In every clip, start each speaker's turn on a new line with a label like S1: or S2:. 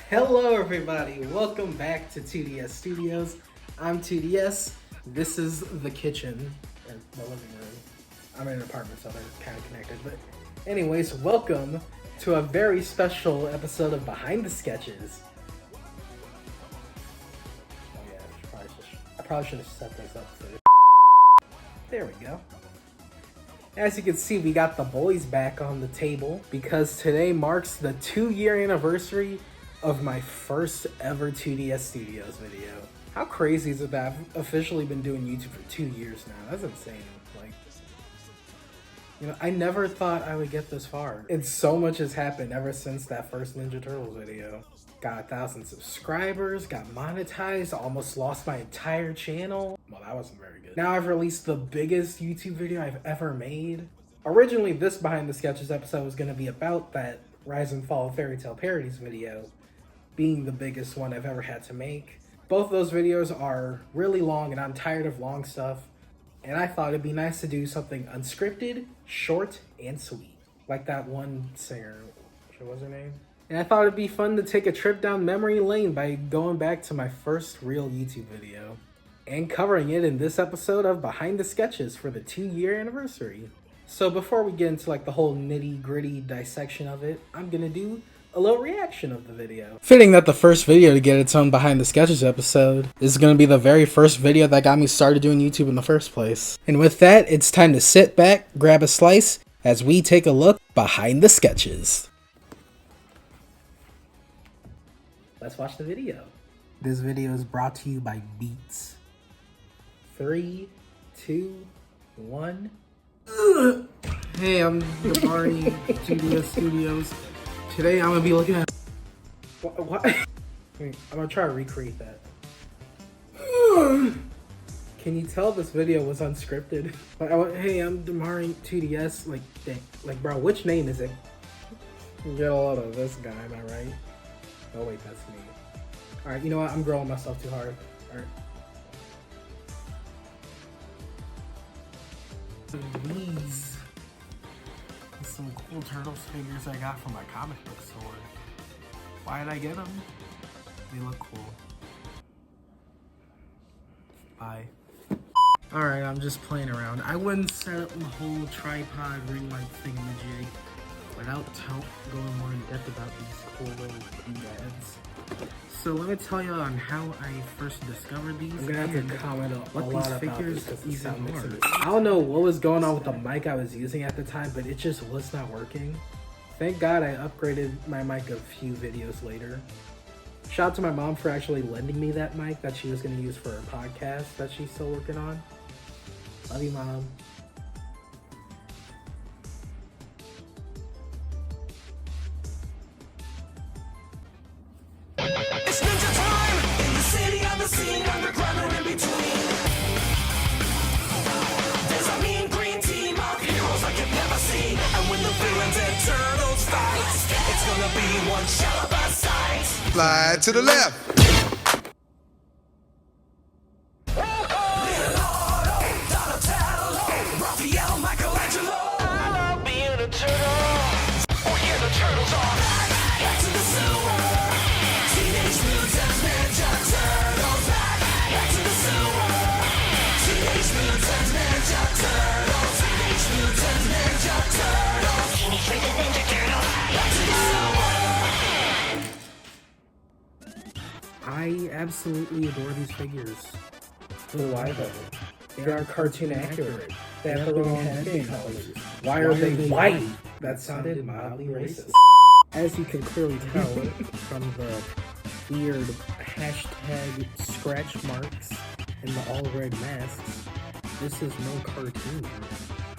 S1: Hello everybody, welcome back to 2DS Studios. I'm 2DS, this is the kitchen, or the living room. I'm in an apartment so they're kind of connected, but anyways, welcome to a very special episode of Behind the Sketches. Oh yeah, I probably should have set this up first. There we go. As you can see, we got the boys back on the table because today marks the 2-year anniversary of my first ever 2DS Studios video. How crazy is it that I've officially been doing YouTube for 2 years now? That's insane. Like, you know, I never thought I would get this far. And so much has happened ever since that first Ninja Turtles video. Got 1,000 subscribers, got monetized, almost lost my entire channel. Well, that wasn't very good. Now I've released the biggest YouTube video I've ever made. Originally, this Behind the Sketches episode was gonna be about that Rise and Fall of Fairy Tail Parodies video, being the biggest one I've ever had to make. Both those videos are really long and I'm tired of long stuff, and I thought it'd be nice to do something unscripted, short, and sweet. Like that one singer, what was her name? And I thought it'd be fun to take a trip down memory lane by going back to my first real YouTube video and covering it in this episode of Behind the Sketches for the 2-year anniversary. So before we get into like the whole nitty gritty dissection of it, I'm gonna do a little reaction of the video. Fitting that the first video to get its own Behind the Sketches episode is going to be the very first video that got me started doing YouTube in the first place. And with that, it's time to sit back, grab a slice, as we take a look behind the sketches. Let's watch the video. This video is brought to you by Beats. 3, 2, 1. Hey, I'm Damari, 2DS Studios. Today I'm gonna be looking at what? I'm gonna try to recreate that. Can you tell this video was unscripted? Hey, I'm Damari 2DS. Like, bro, which name is it? You get a lot of this guy, am I right? Oh wait, that's me. All right, you know what? I'm growing myself too hard. All right. These. Some cool Turtles figures I got from my comic book store. Why did I get them? They look cool. Bye. Alright, I'm just playing around. I wouldn't set up the whole tripod ring light thingamajig without going more in depth about these cool little doodads. So let me tell you on how I first discovered these. I'm gonna have to comment on what these figures even more. I don't know what was going on with the mic I was using at the time, but it just was not working. Thank God I upgraded my mic a few videos later. Shout out to my mom for actually lending me that mic that she was gonna use for her podcast that she's still working on. Love you, Mom.
S2: Slide to the left.
S1: I absolutely adore these figures. Why though? They are cartoon accurate. They have their own skin colors. Why are they white? That sounded mildly racist. As you can clearly tell from the weird hashtag scratch marks and the all red masks, this is no cartoon.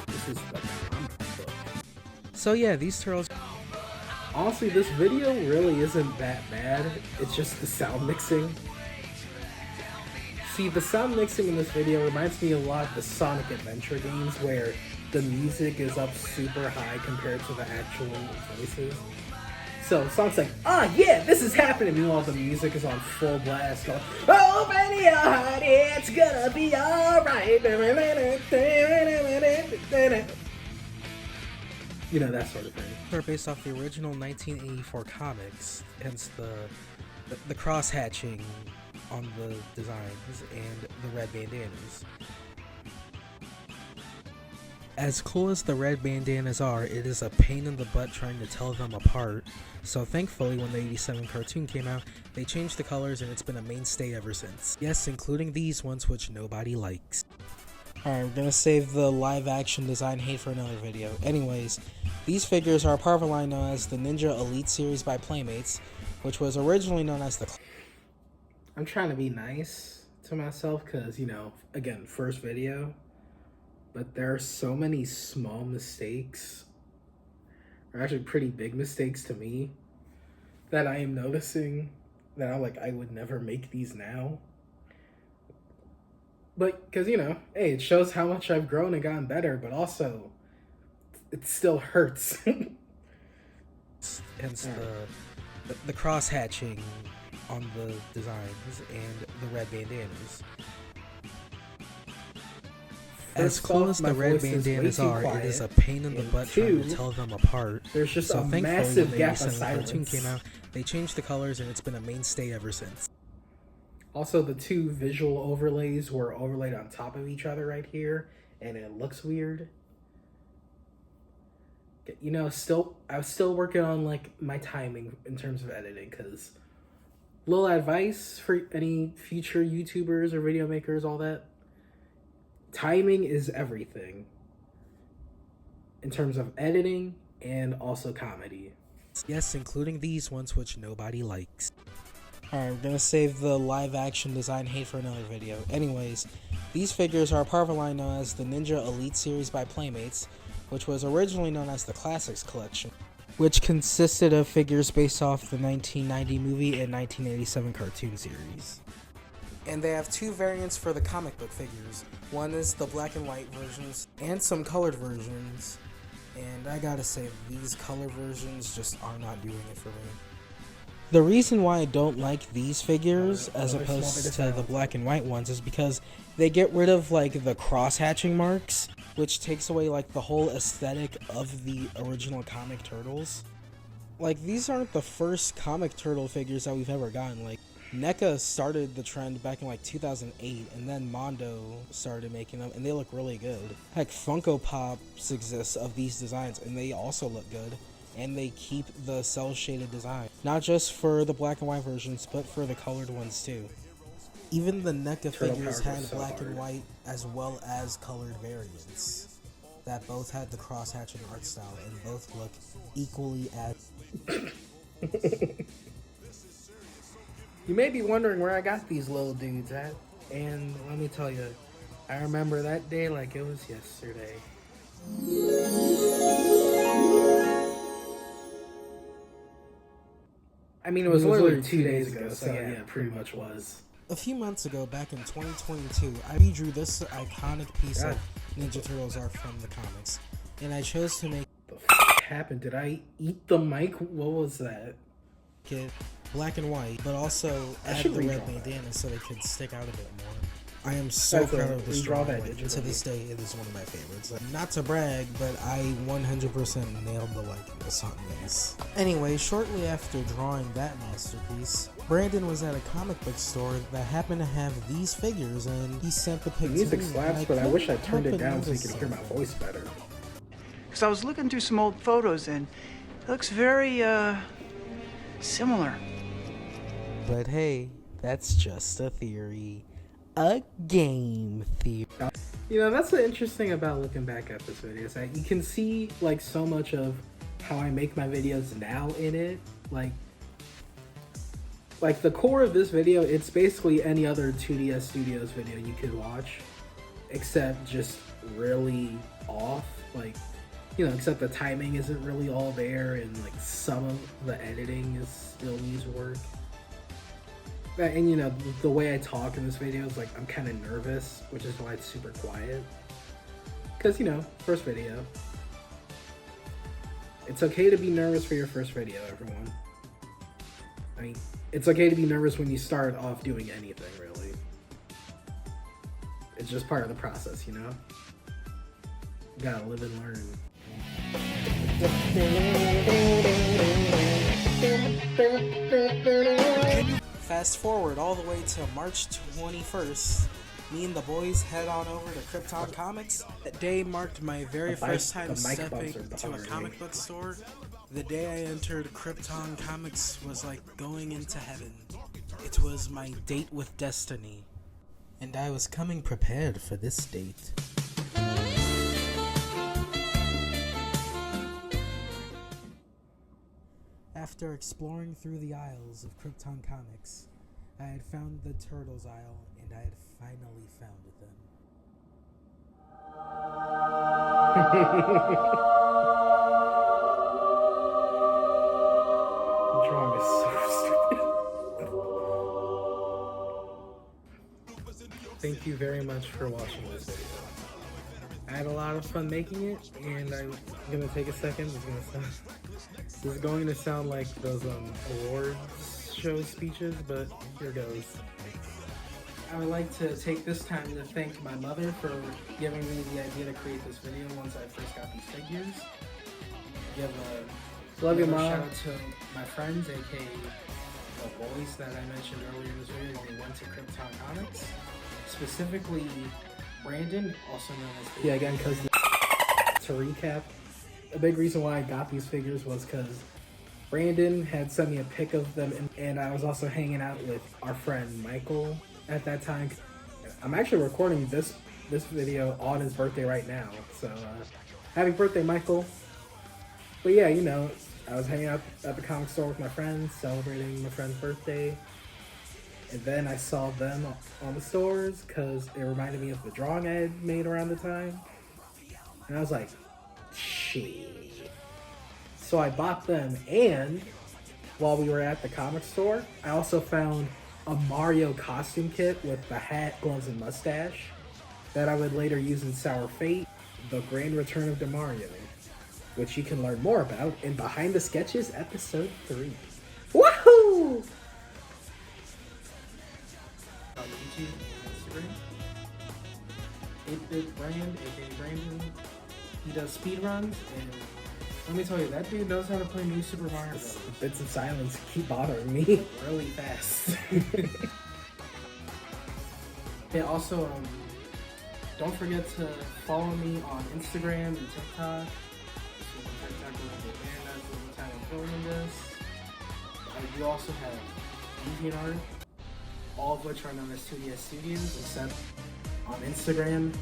S1: This is a comic book. So yeah, these turtles. Honestly, this video really isn't that bad. It's just the sound mixing. See, the sound mixing in this video reminds me a lot of the Sonic Adventure games where the music is up super high compared to the actual voices. So Sonic's like, ah, yeah, this is happening. Meanwhile, the music is on full blast. Going, open your heart, it's gonna be alright. you know, that sort of thing. They're based off the original 1984 comics, hence the cross-hatching on the designs and the red bandanas. As cool as the red bandanas are, it is a pain in the butt trying to tell them apart, so thankfully when the 87 cartoon came out, they changed the colors and it's been a mainstay ever since. Yes, including these ones which nobody likes. Alright, I'm gonna save the live action design hate for another video. Anyways, these figures are part of a line known as the Ninja Elite series by Playmates, which was originally known as the... I'm trying to be nice to myself because, you know, again, first video. But there are so many small mistakes, or actually pretty big mistakes to me, that I am noticing that I'm like, I would never make these now. But, because, you know, hey, it shows how much I've grown and gotten better, but also, it still hurts. Hence the cross-hatching on the designs and the red bandanas. As cool as the red bandanas are, it is a pain in the butt trying to tell them apart. There's just a massive gap of silence. Cartoon came out, they changed the colors and it's been a mainstay ever since. Also, the two visual overlays were overlaid on top of each other right here, and it looks weird. You know, I was still working on like my timing in terms of editing, because little advice for any future YouTubers or video makers, all that. Timing is everything in terms of editing and also comedy. Yes, including these ones which nobody likes. Alright, I'm gonna save the live action design hate for another video. Anyways, these figures are part of a line known as the Ninja Elite series by Playmates, which was originally known as the Classics Collection, which consisted of figures based off the 1990 movie and 1987 cartoon series. And they have two variants for the comic book figures. One is the black and white versions and some colored versions. And I gotta say, these color versions just are not doing it for me. The reason why I don't like these figures as opposed to the black and white ones is because they get rid of like the cross-hatching marks, which takes away like the whole aesthetic of the original comic turtles. Like, these aren't the first comic turtle figures that we've ever gotten. Like, NECA started the trend back in like 2008, and then Mondo started making them, and they look really good. Heck, Funko Pops exist of these designs, and they also look good, and they keep the cel-shaded design. Not just for the black and white versions, but for the colored ones too. Even the NECA figures had black and white as well as colored variants that both had the cross-hatching art style, and both look equally as... You may be wondering where I got these little dudes at, and let me tell you, I remember that day like it was yesterday. I mean, it was literally 2 days ago, so yeah, it pretty much was. A few months ago, back in 2022, I redrew this iconic piece of Ninja Turtles art from the comics, and I chose to make... What the f*** happened? Did I eat the mic? What was that? It black and white, but also add the red bandanas so they could stick out a bit more. I am so proud of this drawing, and to this day it is one of my favorites. Not to brag, but I 100% nailed the likeness on these. Anyway, shortly after drawing that masterpiece, Brandon was at a comic book store that happened to have these figures, and he sent the pic to me. The music slaps, but I wish I turned it down so you could hear my voice better.
S3: Because I was looking through some old photos, and it looks very, similar.
S1: But hey, that's just a theory. A game theory. You know, that's the interesting about looking back at this video, is that you can see like so much of how I make my videos now in it. Like the core of this video, it's basically any other 2DS Studios video you could watch, except just really off. Like, you know, except the timing isn't really all there, and like some of the editing is still needs work. And you know, the way I talk in this video is like I'm kind of nervous, which is why it's super quiet. Because, you know, first video. It's okay to be nervous for your first video, everyone. I mean, it's okay to be nervous when you start off doing anything, really. It's just part of the process, you know? You gotta live and learn. Fast forward all the way to March 21st. Me and the boys head on over to Krypton Comics. That day marked my very first time stepping to a comic book store. The day I entered Krypton Comics was like going into heaven. It was my date with destiny. And I was coming prepared for this date. After exploring through the aisles of Krypton Comics, I had found the Turtles aisle, and I had finally found them. The drawing is so stupid. Thank you very much for watching this video. I had a lot of fun making it, and I'm gonna take a second. This is going to sound like those awards show speeches, but here goes. I would like to take this time to thank my mother for giving me the idea to create this video once I first got these figures. Give a
S4: Love you, Mom.
S1: shout out to my friends, aka the boys that I mentioned earlier in this video when we went to Krypton Comics. Specifically, Brandon, also known as again, because to recap, a big reason why I got these figures was because Brandon had sent me a pic of them, and I was also hanging out with our friend Michael at that time. I'm actually recording this video on his birthday right now, so happy birthday, Michael. But yeah, you know, I was hanging out at the comic store with my friends, celebrating my friend's birthday, and then I saw them on the stores because it reminded me of the drawing I had made around the time, and I was like, shit. So I bought them, and while we were at the comic store, I also found a Mario costume kit with the hat, gloves, and mustache that I would later use in Sour Fate, The Grand Return of DeMario, which you can learn more about in Behind the Sketches Episode 3. Woohoo! On YouTube and Instagram. 8-Bit Brand, aka Brandon. He does speedruns, and let me tell you, that dude knows how to play New Super Mario Bros. Bits of silence keep bothering me really fast. Yeah, also, don't forget to follow me on Instagram and TikTok. So TikTok will be banned as of the time I'm filming this. I do also have DeviantArt, all of which are known as 2DS Studios, except on Instagram,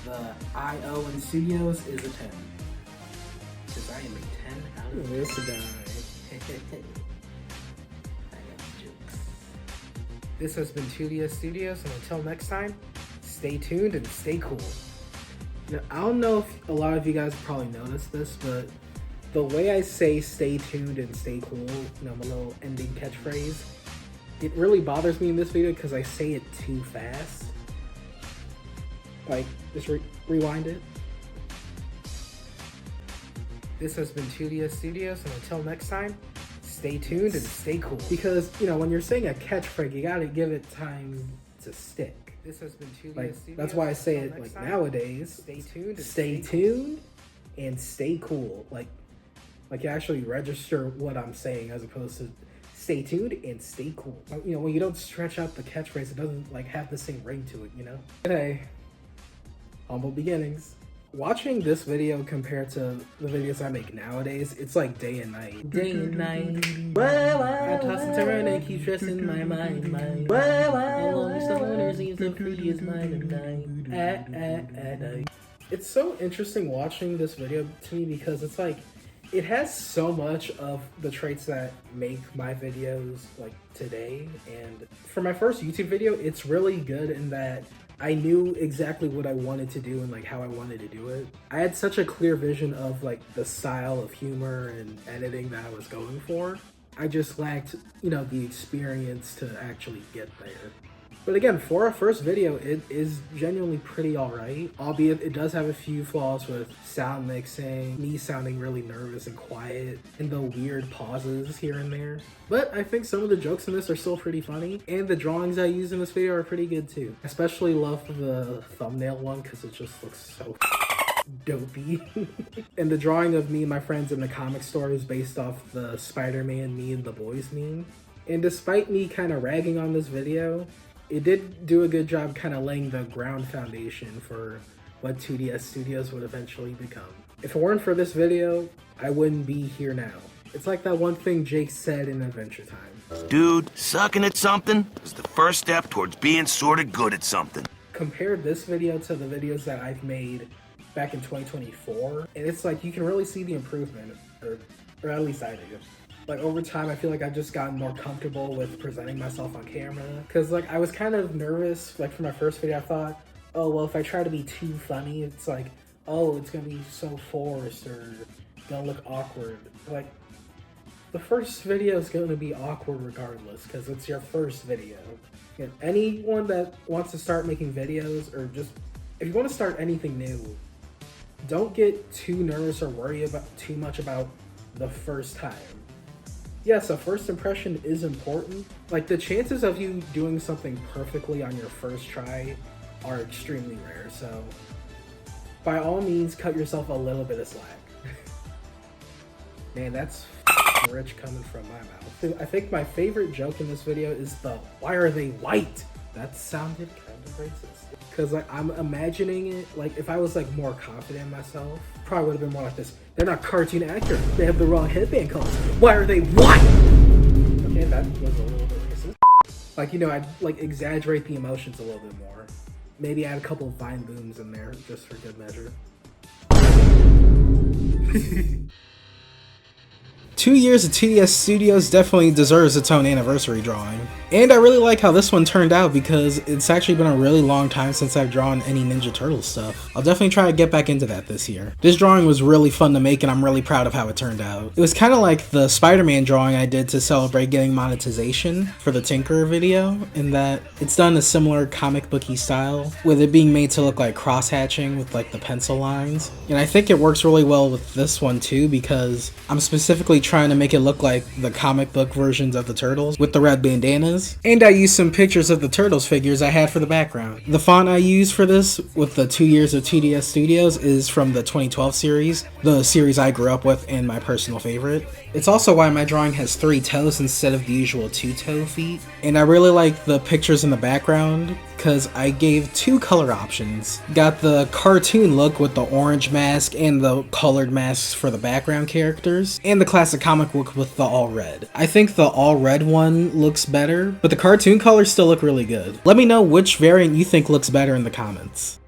S1: the IO in Studios is a 10. Because I am a 10 out of this guy. I got jokes. This has been 2DS Studios, and until next time, stay tuned and stay cool. Now, I don't know if a lot of you guys probably noticed this, but the way I say stay tuned and stay cool, you know, my little ending catchphrase, it really bothers me in this video because I say it too fast. Like, just rewind it. This has been 2DS Studios, and until next time, stay tuned and stay cool. Because, you know, when you're saying a catchphrase, you gotta give it time to stick. This has been 2DS Studios. That's why I say it like nowadays. Stay tuned and stay cool. Like you actually register what I'm saying as opposed to stay tuned and stay cool. You know, when you don't stretch out the catchphrase, it doesn't like have the same ring to it, you know? Hey, humble beginnings. Watching this video compared to the videos I make nowadays, it's like day and night. Day and night. I toss and turn and keep stressing my mind. Along with summoners, seems the free is mine at night. It's so interesting watching this video to me because it's like, it has so much of the traits that make my videos like today. And for my first YouTube video, it's really good in that I knew exactly what I wanted to do and like how I wanted to do it. I had such a clear vision of like the style of humor and editing that I was going for. I just lacked, you know, the experience to actually get there. But again, for a first video, it is genuinely pretty alright, albeit it does have a few flaws with sound mixing, me sounding really nervous and quiet, and the weird pauses here and there. But I think some of the jokes in this are still pretty funny, and the drawings I use in this video are pretty good too. I especially love the thumbnail one because it just looks so dopey. And the drawing of me and my friends in the comic store is based off the Spider-Man Me and the Boys meme. And despite me kind of ragging on this video, it did do a good job kind of laying the ground foundation for what 2DS Studios would eventually become. If it weren't for this video, I wouldn't be here now. It's like that one thing Jake said in Adventure Time.
S4: Dude, sucking at something is the first step towards being sorta good at something.
S1: Compare this video to the videos that I've made back in 2024, and it's like you can really see the improvement, or at least I do. Like over time, I feel like I've just gotten more comfortable with presenting myself on camera. Cause like I was kind of nervous, like for my first video, I thought, oh, well, if I try to be too funny, it's like, oh, it's gonna be so forced or gonna look awkward. Like, the first video is gonna be awkward regardless, cause it's your first video. And anyone that wants to start making videos, or just, if you wanna start anything new, don't get too nervous or worry about too much about the first time. Yes, a first impression is important. Like, the chances of you doing something perfectly on your first try are extremely rare, so by all means, cut yourself a little bit of slack. Man, that's rich coming from my mouth. I think my favorite joke in this video is the "why are they white?" That sounded kind of racist. Cause like I'm imagining it, like if I was like more confident in myself, probably would have been more like this. They're not cartoon accurate. They have the wrong headband colors. Why are they white? Okay, that was a little bit racist. Like, you know, I'd like exaggerate the emotions a little bit more. Maybe add a couple of Vine booms in there just for good measure. 2 years of 2DS Studios definitely deserves its own anniversary drawing. And I really like how this one turned out because it's actually been a really long time since I've drawn any Ninja Turtles stuff. I'll definitely try to get back into that this year. This drawing was really fun to make and I'm really proud of how it turned out. It was kind of like the Spider-Man drawing I did to celebrate getting monetization for the Tinkerer video, in that it's done a similar comic booky style, with it being made to look like cross-hatching with like the pencil lines. And I think it works really well with this one too, because I'm specifically trying to make it look like the comic book versions of the Turtles with the red bandanas. And I used some pictures of the Turtles figures I had for the background. The font I used for this with the 2 years of 2DS Studios is from the 2012 series, the series I grew up with and my personal favorite. It's also why my drawing has 3 toes instead of the usual 2-toe feet. And I really like the pictures in the background because I gave 2 color options. Got the cartoon look with the orange mask and the colored masks for the background characters, and the classic comic look with the all red. I think the all red one looks better, but the cartoon colors still look really good. Let me know which variant you think looks better in the comments.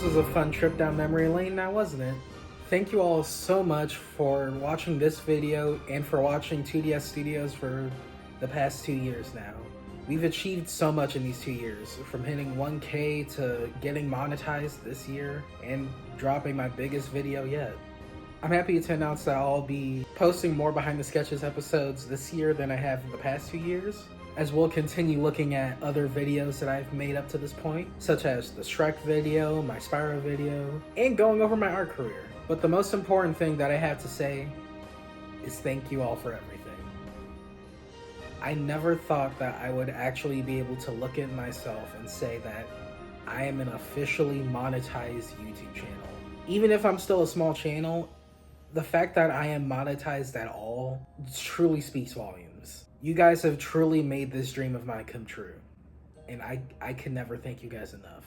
S1: This was a fun trip down memory lane now, wasn't it? Thank you all so much for watching this video and for watching 2DS Studios for the past 2 years now. We've achieved so much in these 2 years, from hitting 1K to getting monetized this year and dropping my biggest video yet. I'm happy to announce that I'll be posting more Behind the Sketches episodes this year than I have in the past 2 years, as we'll continue looking at other videos that I've made up to this point, such as the Shrek video, my Spyro video, and going over my art career. But the most important thing that I have to say is thank you all for everything. I never thought that I would actually be able to look at myself and say that I am an officially monetized YouTube channel. Even if I'm still a small channel, the fact that I am monetized at all truly speaks volumes. You guys have truly made this dream of mine come true. And I can never thank you guys enough.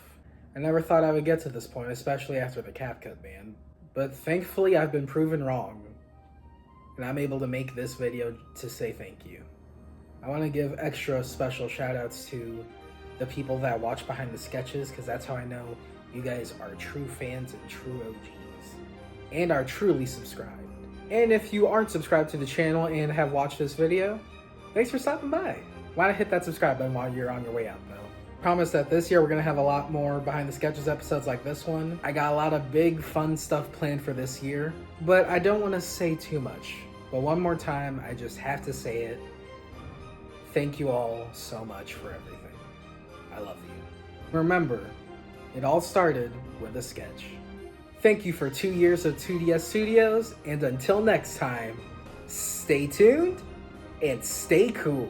S1: I never thought I would get to this point, especially after the CapCut ban. But thankfully I've been proven wrong. And I'm able to make this video to say thank you. I want to give extra special shout outs to the people that watch Behind the Sketches, because that's how I know you guys are true fans and true OGs. And are truly subscribed. And if you aren't subscribed to the channel and have watched this video, thanks for stopping by. Why not hit that subscribe button while you're on your way out though. Promise that this year we're going to have a lot more Behind the Sketches episodes like this one. I got a lot of big fun stuff planned for this year, but I don't want to say too much. But one more time, I just have to say it. Thank you all so much for everything. I love you. Remember, it all started with a sketch. Thank you for 2 years of 2DS Studios, and until next time, stay tuned and stay cool.